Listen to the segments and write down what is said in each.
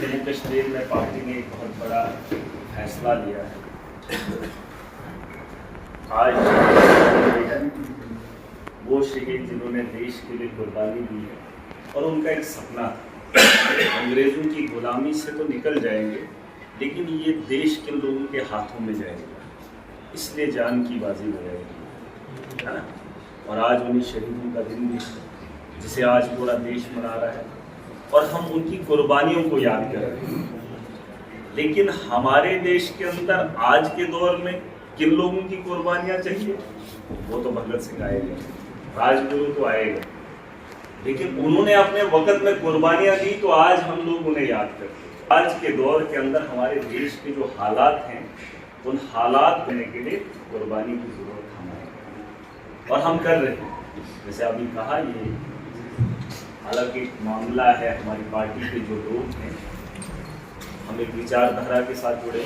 जम्मू कश्मीर में पार्टी ने एक बहुत बड़ा फैसला लिया है। आज वो शहीद जिन्होंने देश के लिए कुर्बानी दी है और उनका एक सपना था, अंग्रेज़ों की गुलामी से तो निकल जाएंगे लेकिन ये देश के लोगों के हाथों में जाएगा, इसलिए जान की बाजी लगाएगी, है ना। और आज उन्हीं शहीदों का दिन भी है जिसे आज पूरा देश मना रहा है और हम उनकी कुर्बानियों को याद कर रहे हैं। लेकिन हमारे देश के अंदर आज के दौर में किन लोगों की कुर्बानियां चाहिए? वो तो भगत सिंह आएगा, राजगुरु तो आएगा, लेकिन उन्होंने अपने वक्त में कुर्बानियां दी तो आज हम लोग उन्हें याद करते हैं। आज के दौर के अंदर हमारे देश के जो हालात हैं उन हालात देने के लिए कुर्बानी की जरूरत हमारे और हम कर रहे हैं। जैसे अभी कहा, ये अलग एक मामला है, हमारी पार्टी के जो लोग हैं हम एक विचारधारा के साथ जुड़े,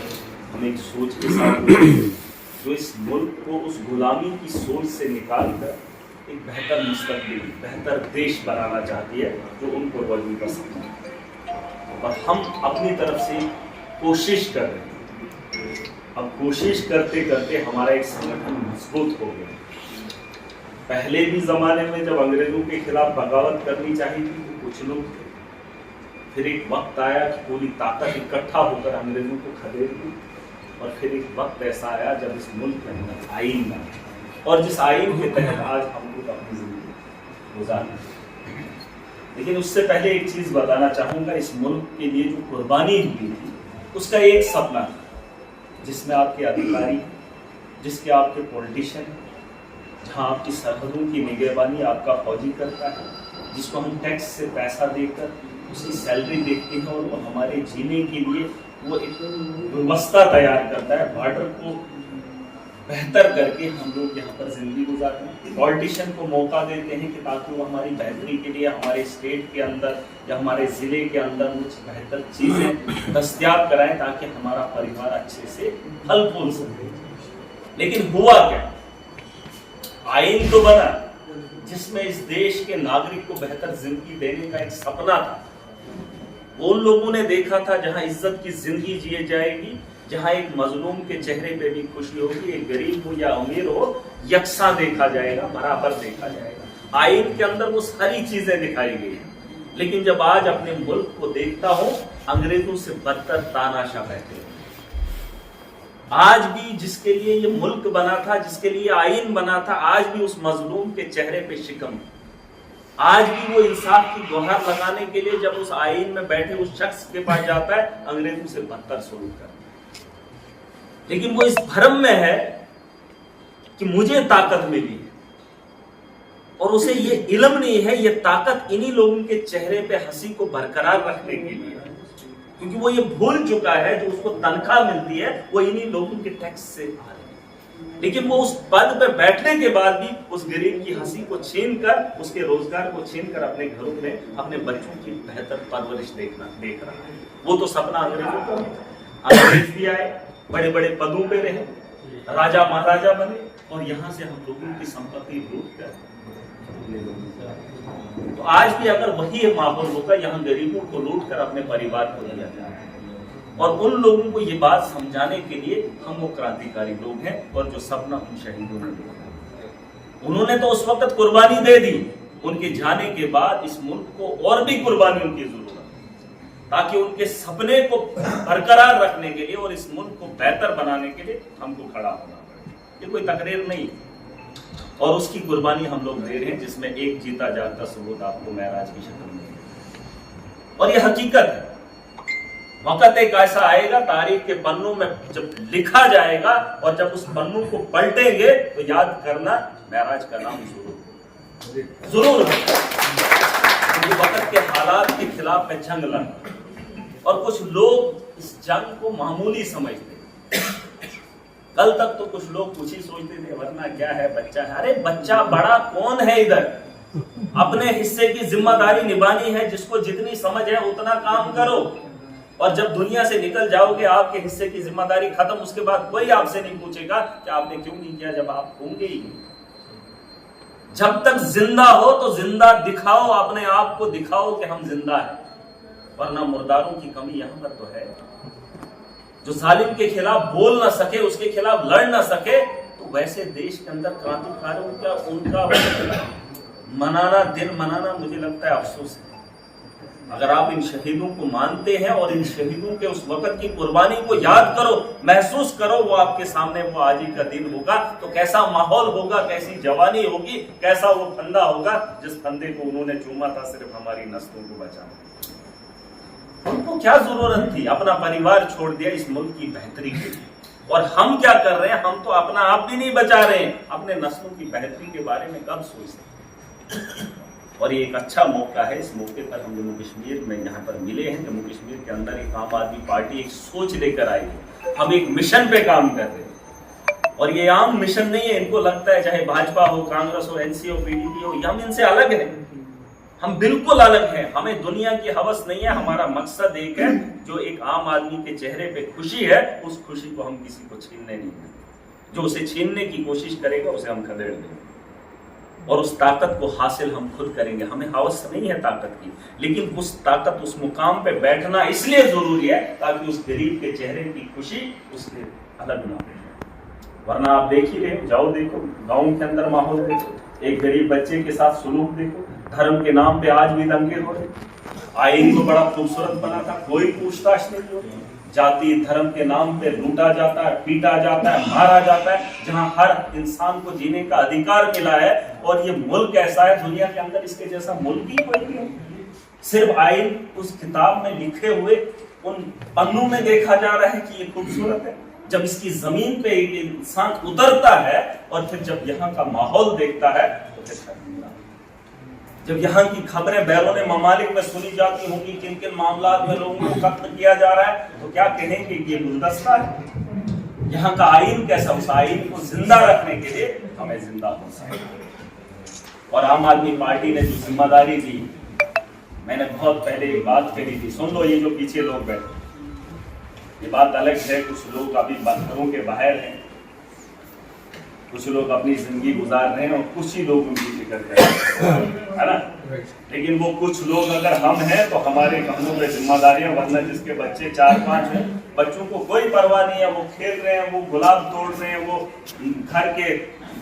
हम एक सोच के साथ जुड़े जो इस मुल्क को उस गुलामी की सोच से निकाल कर एक बेहतर मुस्तकबिल, बेहतर देश बनाना चाहती है, जो उन कुर्बानियों का सपना है। और हम अपनी तरफ से कोशिश कर रहे हैं। अब कोशिश करते करते हमारा एक संगठन मजबूत हो गया। पहले भी ज़माने में जब अंग्रेज़ों के खिलाफ बगावत करनी चाहिए थी तो कुछ लोग थे, फिर एक वक्त आया कि पूरी ताकत इकट्ठा होकर अंग्रेज़ों को खदेड़ दी, और फिर एक वक्त ऐसा आया जब इस मुल्क के अंदर आईन बना और जिस आईन के तहत आज हम लोग अपनी ज़िंदगी गुजारते हैं। लेकिन उससे पहले एक चीज़ बताना चाहूँगा, इस मुल्क के लिए जो कुर्बानी हुई थी उसका एक सपना था जिसमें आपके अधिकारी, जिसके आपके पॉलिटिशियन, जहाँ आपकी सरहदों की निगरानी आपका फौजी करता है, जिसको हम टैक्स से पैसा देकर उसकी सैलरी देखते हैं और वो हमारे जीने के लिए वो एक व्यवस्था तैयार करता है, बॉर्डर को बेहतर करके हम लोग यहाँ पर ज़िंदगी गुजारते हैं। पॉलिटिशियन को मौका देते हैं कि ताकि वो हमारी बेहतरी के लिए हमारे स्टेट के अंदर या हमारे ज़िले के अंदर कुछ बेहतर चीज़ें दस्तयाब कराएं ताकि हमारा परिवार अच्छे से फल फूल सके। लेकिन हुआ क्या? आईन तो बना जिसमें इस देश के नागरिक को बेहतर जिंदगी देने का एक सपना था। उन लोगों ने देखा था जहां इज्जत की जिंदगी जिए जाएगी, जहां एक मजलूम के चेहरे पे भी खुशी होगी, एक गरीब हो या अमीर हो यकसा देखा जाएगा, बराबर देखा जाएगा। आईन के अंदर वो सारी चीजें दिखाई गई। लेकिन जब आज अपने मुल्क को देखता हूं, अंग्रेजों से बदतर तानाशाह बैठे। आज भी जिसके लिए ये मुल्क बना था, जिसके लिए आईन बना था, आज भी उस मजलूम के चेहरे पे शिकम। आज भी वो इंसाफ की गुहार लगाने के लिए जब उस आईन में बैठे उस शख्स के पास जाता है, अंग्रेजों से बदतर सलूक करता है। लेकिन वो इस भ्रम में है कि मुझे ताकत मिली है और उसे ये इल्म नहीं है ये ताकत इन्हीं लोगों के चेहरे पे हंसी को बरकरार रखने के लिए, क्योंकि वो ये भूल चुका है जो उसको तनख्वाह मिलती है वो इन्हीं लोगों के टैक्स से आ रही है। लेकिन वो उस पद पे बैठने के बाद भी उस गरीब की हंसी को छीन कर, उसके रोजगार को छीन कर अपने घरों में अपने बच्चों की बेहतर परवरिश देख रहा है। वो तो सपना अंग्रेजों का था। अंग्रेज भी आए, बड़े बड़े पदों पे रहे, राजा महाराजा बने और यहाँ से हम लोगों की संपत्ति लूट कर। तो आज भी अगर वही माहौल होता, यहाँ गरीबों को लूट कर अपने परिवार को दिया जाए, और उन लोगों को ये बात समझाने के लिए हम वो क्रांतिकारी लोग हैं और जो सपना उन शहीदों ने देखा। उन्होंने तो उस वक्त कुर्बानी दे दी, उनके जाने के बाद इस मुल्क को और भी कुर्बानियों की जरूरत है ताकि उनके सपने को बरकरार रखने के लिए और इस मुल्क को बेहतर बनाने के लिए हमको खड़ा होना पड़े। ये कोई तकरीर नहीं और उसकी कुर्बानी हम लोग दे रहे हैं, जिसमें एक जीता जागता सबूत आपको महराज की शक्ल में। और ये हकीकत है। वक्त एक ऐसा आएगा तारीख के पन्नों में जब लिखा जाएगा और जब उस पन्नों को पलटेंगे तो याद करना महराज का नाम जरूर वक्त के हालात के खिलाफ में जंग लड़ा और कुछ लोग इस जंग को मामूली समझते। कल तक तो कुछ लोग कुछ ही सोचते थे, वरना क्या है, बच्चा है। अरे बच्चा बड़ा कौन है इधर? अपने हिस्से की जिम्मेदारी निभानी है, जिसको जितनी समझ है उतना काम करो और जब दुनिया से निकल जाओगे आपके हिस्से की जिम्मेदारी खत्म। उसके बाद कोई आपसे नहीं पूछेगा कि आपने क्यों नहीं किया, जब आप होंगे ही। जब तक जिंदा हो तो जिंदा दिखाओ, अपने आप को दिखाओ कि हम जिंदा हैं। वरना मुर्दारों की कमी यहाँ पर तो है। जो जालिम के खिलाफ बोल ना सके, उसके खिलाफ लड़ ना सके, तो वैसे देश के अंदर क्रांतिकारियों का उनका दिन मनाना मुझे लगता है अफसोस है। अगर आप इन शहीदों को मानते हैं और इन शहीदों के उस वक्त की कुर्बानी को याद करो, महसूस करो, वो आपके सामने वो आज ही का दिन होगा, तो कैसा माहौल होगा, कैसी जवानी होगी, कैसा वो फंदा होगा जिस फंदे को उन्होंने चूमा था सिर्फ हमारी नस्लों को बचाने। उनको क्या जरूरत थी? अपना परिवार छोड़ दिया इस मुल्क की बेहतरी के लिए। और हम क्या कर रहे हैं? हम तो अपना आप भी नहीं बचा रहे हैं, अपने नस्लों की बेहतरी के बारे में कब सोचते हैं? और ये एक अच्छा मौका है, इस मौके पर हम जम्मू कश्मीर में यहाँ पर मिले हैं। जम्मू कश्मीर के अंदर एक आम आदमी पार्टी एक सोच लेकर आई है, हम एक मिशन पे काम कर रहे हैं। और ये आम मिशन नहीं है, इनको लगता है चाहे भाजपा हो, कांग्रेस हो, एनसी हो, पीडीपी हो, हम इनसे अलग हैं, हम बिल्कुल अलग हैं। हमें दुनिया की हवस नहीं है, हमारा मकसद एक है, जो एक आम आदमी के चेहरे पे खुशी है, उस खुशी को हम किसी को छीनने नहीं देंगे। जो उसे छीनने की कोशिश करेगा उसे हम खदेड़ देंगे, और उस ताकत को हासिल हम खुद करेंगे। हमें हवस नहीं है ताकत की, लेकिन उस ताकत, उस मुकाम पे बैठना इसलिए जरूरी है ताकि उस गरीब के चेहरे की खुशी उसके अलग ना हो। वरना आप देख ही रहे, जाओ देखो गाँव के अंदर माहौल देखो, एक गरीब बच्चे के साथ सुलूक देखो, धर्म के नाम पे आज भी दंगे हो रहे। आईन तो बड़ा खूबसूरत बना था, कोई पूछताछ नहीं होती। जाति धर्म के नाम पे लूटा जाता है, पीटा जाता है, मारा जाता है, जहां हर इंसान को जीने का अधिकार मिला है। और ये मुल्क ऐसा है, दुनिया के अंदर इसके जैसा मुल्क ही कोई नहीं है। सिर्फ आईन उस किताब में लिखे हुए उन पन्नों में देखा जा रहा है कि ये खूबसूरत है। जब इसकी जमीन पे एक इंसान उतरता है और फिर जब यहाँ का माहौल देखता है तो फिर जब यहाँ की खबरें बैरून ममालिक में सुनी जाती होंगी, किन किन मामलात में लोगों को कत्ल किया जा रहा है, तो क्या कहेंगे कि ये गुलदस्ता है? यहाँ का आईन कैसा? उस आईन को जिंदा रखने के लिए हमें जिंदा होना है। और आम आदमी पार्टी ने जो जिम्मेदारी दी, मैंने बहुत पहले एक बात कही थी, सुन लो ये जो पीछे लोग बैठे, ये बात अलग है। कुछ लोग अभी बंधकों के बाहर हैं, कुछ लोग अपनी जिंदगी गुजार रहे हैं और कुछ ही लोग उनकी फिक्र कर रहे हैं, है ना? लेकिन वो कुछ लोग अगर हम हैं तो हमारे कंधों पे जिम्मेदारियां, वरना जिसके बच्चे 4-5 हैं, बच्चों को कोई परवाह नहीं है, वो खेल रहे हैं, वो गुलाब तोड़ रहे हैं, वो घर के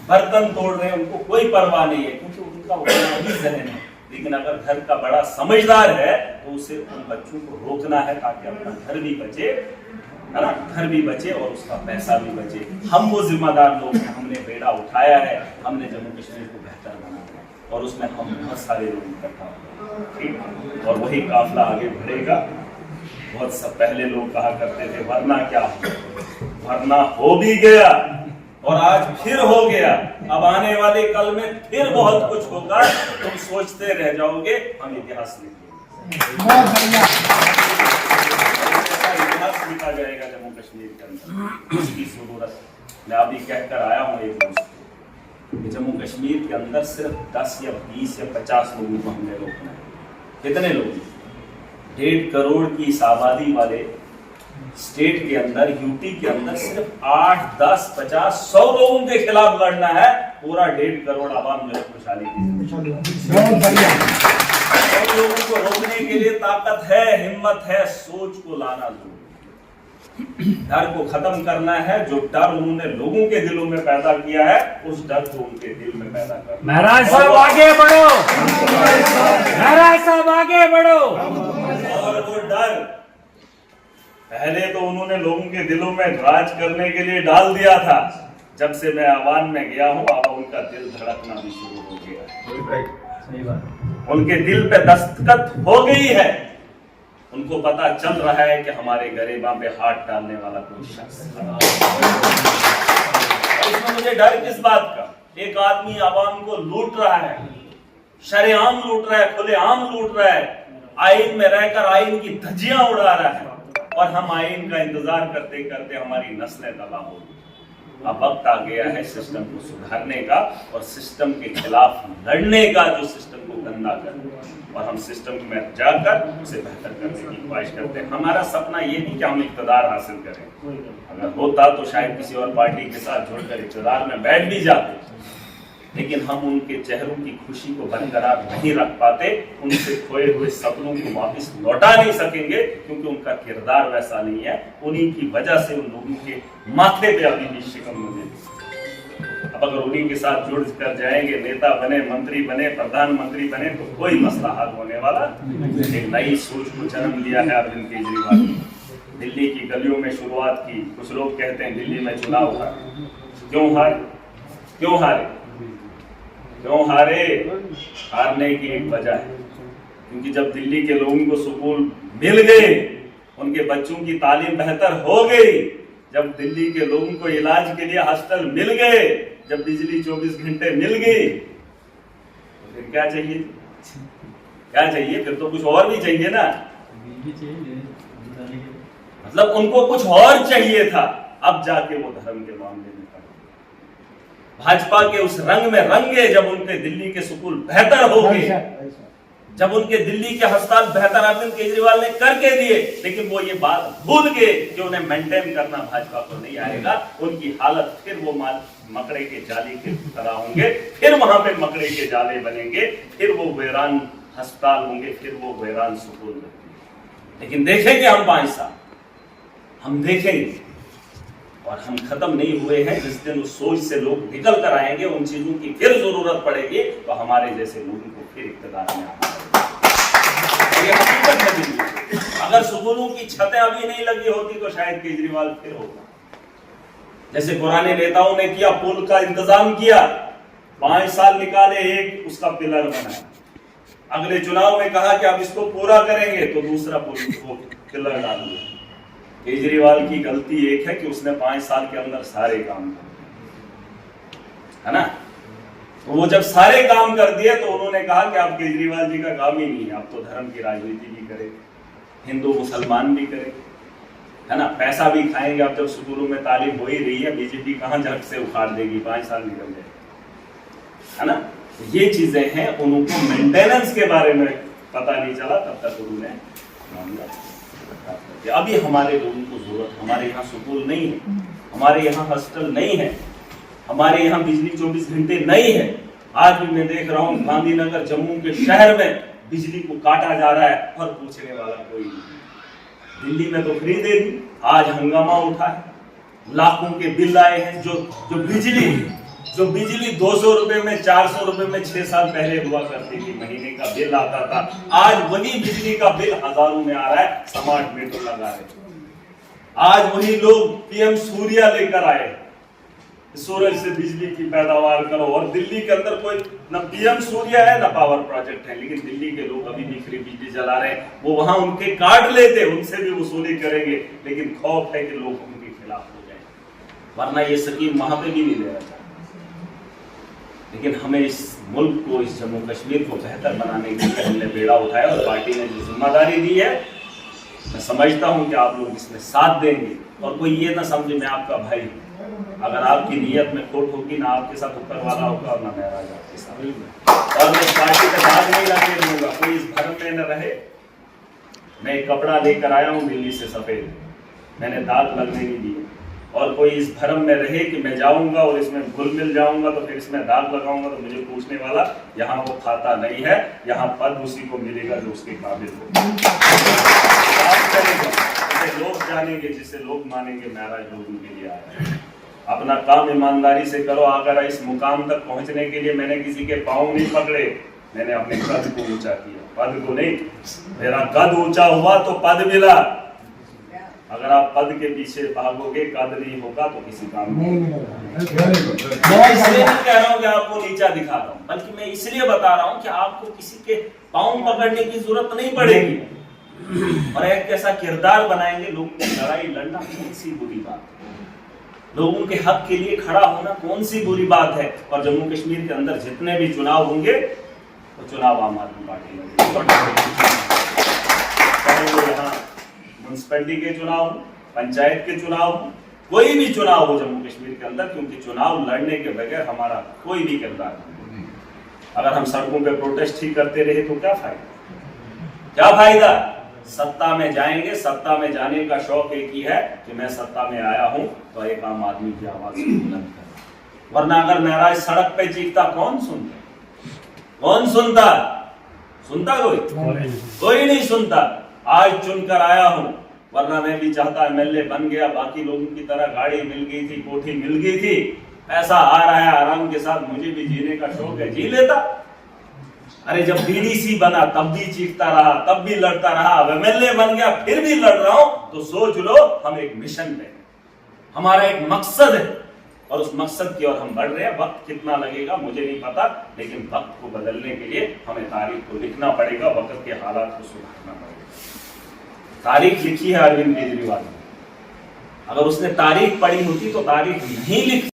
बर्तन तोड़ रहे हैं, उनको कोई परवाह नहीं है, क्योंकि उनका वही जहन है। लेकिन अगर घर का बड़ा समझदार है तो उसे उन बच्चों को रोकना है ताकि अपना घर भी बचे, है ना? घर भी बचे और उसका पैसा भी बचे। हम वो जिम्मेदार लोग हैं, हमने बेड़ा उठाया है, हमने जम्मू कश्मीर को बेहतर बनाया है, और उसमें हम बहुत सारे लोग इकट्ठा हुए, ठीक? और वही काफिला आगे बढ़ेगा। बहुत सब पहले लोग कहा करते थे वरना क्या हो, वरना हो भी गया और आज फिर हो गया, अब आने वाले कल में फिर बहुत कुछ होगा, तुम सोचते रह जाओगे, हम इतिहास लिखेंगे, इतिहास लिखा जाएगा जम्मू कश्मीर के अंदर। उसकी जरूरत मैं अभी कहकर आया हूँ एक दोस्त कि जम्मू कश्मीर के अंदर सिर्फ 10 या 20 या 50 लोगों को हमने रोकना है। कितने लोग? 1.5 करोड़ की इस आबादी वाले स्टेट के अंदर, यूटी के अंदर सिर्फ 8, 10, 50, 100 लोगों के खिलाफ लड़ना है। पूरा 1.5 करोड़ आवाम जो है खुशहाली की, लोगों को रोकने के लिए ताकत है, हिम्मत है, सोच को लाना जरूरी। डर को खत्म करना है। जो डर उन्होंने लोगों के दिलों में पैदा किया है, उस डर को उनके दिल में पैदा करना। महाराज साहब आगे बढ़ो, महाराज साहब आगे बढ़ो। और वो डर पहले तो उन्होंने लोगों के दिलों में राज करने के लिए डाल दिया था। जब से मैं आवाम में गया हूँ, अब उनका दिल धड़कना भी शुरू हो गया, उनके दिल पे दस्तखत हो गई है। उनको पता चल रहा है कि हमारे गरीबों पे हाथ डालने वाला कोई शख्स है। इसमें मुझे डर किस बात का? एक आदमी आवाम को लूट रहा है, शरेआम लूट रहा है, खुलेआम लूट रहा है, आईन में रहकर आईन की धज्जियां उड़ा रहा है, और हम आईन का इंतजार करते करते हमारी नस्लें तबाह हो गई। अब वक्त आ गया है सिस्टम को सुधारने का और सिस्टम के खिलाफ लड़ने का, जो सिस्टम को गंदा कर, और हम सिस्टम में जाकर उसे बेहतर करने की ख्वाहिश करते हैं। हमारा सपना ये नहीं कि हम इक़्तिदार हासिल करें, अगर होता तो शायद किसी और पार्टी के साथ जुड़कर इक़्तिदार में बैठ भी जाते, लेकिन हम उनके चेहरों की खुशी को बरकरार नहीं रख पाते, उनसे खोए हुए सपनों को वापस लौटा नहीं सकेंगे, क्योंकि उनका किरदार वैसा नहीं है। उन्हीं की वजह से उन लोगों के माथे पे अभी भी शिकम मुझे। अब अगर उन्हीं के साथ जुड़ कर जाएंगे, नेता बने, मंत्री बने, प्रधानमंत्री बने, तो कोई मसला हल होने वाला। एक नई सोच को जन्म दिया है अरविंद केजरीवाल ने। दिल्ली की गलियों में शुरुआत की। कुछ लोग कहते हैं दिल्ली में चुनाव था, क्यों हारे? क्यों हारे? क्यों हारे? हारने की एक वजह है, क्योंकि जब दिल्ली के लोगों को स्कूल मिल गए, उनके बच्चों की तालीम बेहतर हो गई, जब दिल्ली के लोगों को इलाज के लिए हॉस्टल मिल गए, जब बिजली 24 घंटे मिल गई, तो फिर क्या चाहिए? क्या चाहिए? फिर तो कुछ और भी चाहिए ना। मतलब उनको कुछ और चाहिए था, अब जाके वो धर्म के मामले में भाजपा के उस रंग में रंगे, जब उनके दिल्ली के स्कूल बेहतर हो गए, जब उनके दिल्ली के अस्पताल बेहतर अरविंद केजरीवाल ने करके दिए, लेकिन वो ये बात भूल गए कि उन्हें मेंटेन करना भाजपा को नहीं आएगा। उनकी हालत फिर वो मकड़े के जाले की तरह होंगे, फिर वहां पे मकड़े के जाले बनेंगे, फिर वो वीरान अस्पताल होंगे, फिर वो वीरान स्कूल। लेकिन देखेंगे हम 5 साल, हम देखेंगे, और हम खत्म नहीं हुए हैं। जिस दिन उस सोच से लोग निकल कर आएंगे, उन चीजों की फिर जरूरत पड़ेगी, तो हमारे जैसे लोगों को फिर इख्तियार में आना पड़ेगा। ये हकीकत है दिल्ली। अगर स्कूलों की छतें अभी नहीं लगी होती तो शायद केजरीवाल फिर होगा। जैसे पुराने नेताओं ने किया, पुल का इंतजाम किया, 5 साल निकाले, एक उसका पिलर बनाया। अगले चुनाव में कहा कि अब इसको पूरा करेंगे, तो दूसरा पुल को पिलर डाल दिया। केजरीवाल की गलती एक है कि उसने 5 साल के अंदर सारे काम कर दिए, है ना। तो वो जब सारे काम कर दिए, तो उन्होंने कहा कि अब केजरीवाल जी का काम ही नहीं है, अब तो धर्म की राजनीति भी करे, हिंदू मुसलमान भी करे, है ना, पैसा भी खाएंगे। अब जब स्कूलों में तालीम हो ही रही है, बीजेपी कहां झट से उखाड़ देगी, 5 साल निकल जाए, है ना। ये चीजें हैं, उनको मेंटेनेंस के बारे में पता नहीं चला, तब तक उन्होंने मामला। अभी हमारे लोगों को जरूरत, हमारे यहाँ स्कूल नहीं है, हमारे यहाँ हॉस्टल नहीं है, हमारे यहाँ बिजली 24 घंटे नहीं है। आज भी मैं देख रहा हूँ गांधीनगर जम्मू के शहर में बिजली को काटा जा रहा है और पूछने वाला कोई नहीं। दिल्ली में तो फ्री दे दी, आज हंगामा उठा है, लाखों के बिल आए हैं। जो बिजली 200 रुपए में, 400 रुपए में 6 साल पहले हुआ करती थी, महीने का बिल आता था, आज वही बिजली का बिल हजारों में आ रहा है। स्मार्ट मीटर लगा रहे, आज वही लोग पीएम सूर्या लेकर आए, सूरज से बिजली की पैदावार करो। और दिल्ली के अंदर कोई न पीएम सूर्या है, न पावर प्रोजेक्ट है, लेकिन दिल्ली के लोग अभी भी फ्री बिजली जला रहे हैं। वो वहां उनके कार्ड लेते, उनसे भी वसूली करेंगे, लेकिन खौफ है कि लोग उनके खिलाफ हो जाए, वरना ये स्कीम वहां पे भी नहीं ले रहा। लेकिन हमें इस मुल्क को, इस जम्मू कश्मीर को बेहतर बनाने के लिए हमने बेड़ा उठाया, और पार्टी ने जो जिम्मेदारी दी है, मैं समझता हूं कि आप लोग इसमें साथ देंगे। और कोई ये ना समझे मैं आपका भाई हूं, अगर आपकी नीयत में खोट होगी ना आपके साथ ऊपर वाला होगा और ना महराज आपके साथ। और मैं इस पार्टी का दाग नहीं लगे दूंगा, कोई इस भ्रम में न रहे। मैं एक कपड़ा लेकर आया हूँ दिल्ली से सफेद, मैंने दाग लगने नहीं दिए। और कोई इस भ्रम में रहे कि मैं जाऊंगा और इसमें घुल मिल जाऊंगा तो फिर इसमें दाग लगाऊंगा, तो मुझे पूछने वाला यहाँ वो खाता नहीं है। यहाँ पद उसी को मिलेगा जो उसके काबिल हो। लोग जानेंगे, जिसे लोग मानेंगे, महराज लोगों के लिए आ रहे हैं। अपना काम ईमानदारी से करो। अगर इस मुकाम तक पहुंचने के लिए मैंने किसी के पाँव नहीं पकड़े, मैंने अपने कद को ऊंचा किया, पद को नहीं। मेरा कद ऊंचा हुआ तो पद मिला। अगर आप पद के पीछे भागोगे, कद नहीं होगा तो किसी काम नहीं। मैं इसलिए नहीं कह रहा हूँ कि आपको नीचा दिखा रहा हूँ, बल्कि मैं इसलिए बता रहा हूँ कि आपको किसी के पाँव पकड़ने की जरूरत नहीं पड़ेगी। और एक ऐसा किरदार बनाएंगे, लोगों की लड़ाई लड़ना कौन सी बुरी बात है, लोगों के हक के लिए खड़ा होना कौन सी बुरी बात है। और जम्मू कश्मीर के अंदर जितने भी चुनाव होंगे, तो चुनाव आम आदमी पार्टी लड़ेगी। यहाँ म्युनिसिपैलिटी के चुनाव, पंचायत के चुनाव, कोई भी चुनाव हो जम्मू कश्मीर के अंदर, क्योंकि चुनाव लड़ने के बगैर हमारा कोई भी किरदार नहीं। अगर हम सड़कों पे प्रोटेस्ट ही करते रहे तो क्या फायदा, क्या फायदा। सत्ता में जाएंगे, सत्ता में जाने का शौक एक ही है कि मैं सत्ता में आया हूं तो एक आम आदमी की आवाज को बुलंद करूं। वरना अगर महराज सड़क पे चीखता कौन सुनता? कौन सुनता? सुनता कोई नहीं सुनता। आज चुनकर आया हूं, वरना मैं भी चाहता एमएलए बन गया, बाकी लोगों की तरह गाड़ी मिल गई थी, कोठी मिल गई थी, पैसा आ रहा है आराम के साथ, मुझे भी जीने का शौक है, जी लेता। अरे जब बीडीसी बना तब भी चीखता रहा, तब भी लड़ता रहा, अब एमएलए बन गया फिर भी लड़ रहा हूं, तो सोच लो हम एक मिशन पे, हमारा एक मकसद है और उस मकसद की ओर हम बढ़ रहे हैं। वक्त कितना लगेगा मुझे नहीं पता, लेकिन वक्त को बदलने के लिए हमें तारीख को लिखना पड़ेगा, वक्त के हालात को सुधारना पड़ेगा। तारीख लिखी है अरविंद केजरीवाल ने, अगर उसने तारीख पढ़ी होती तो तारीख नहीं लिख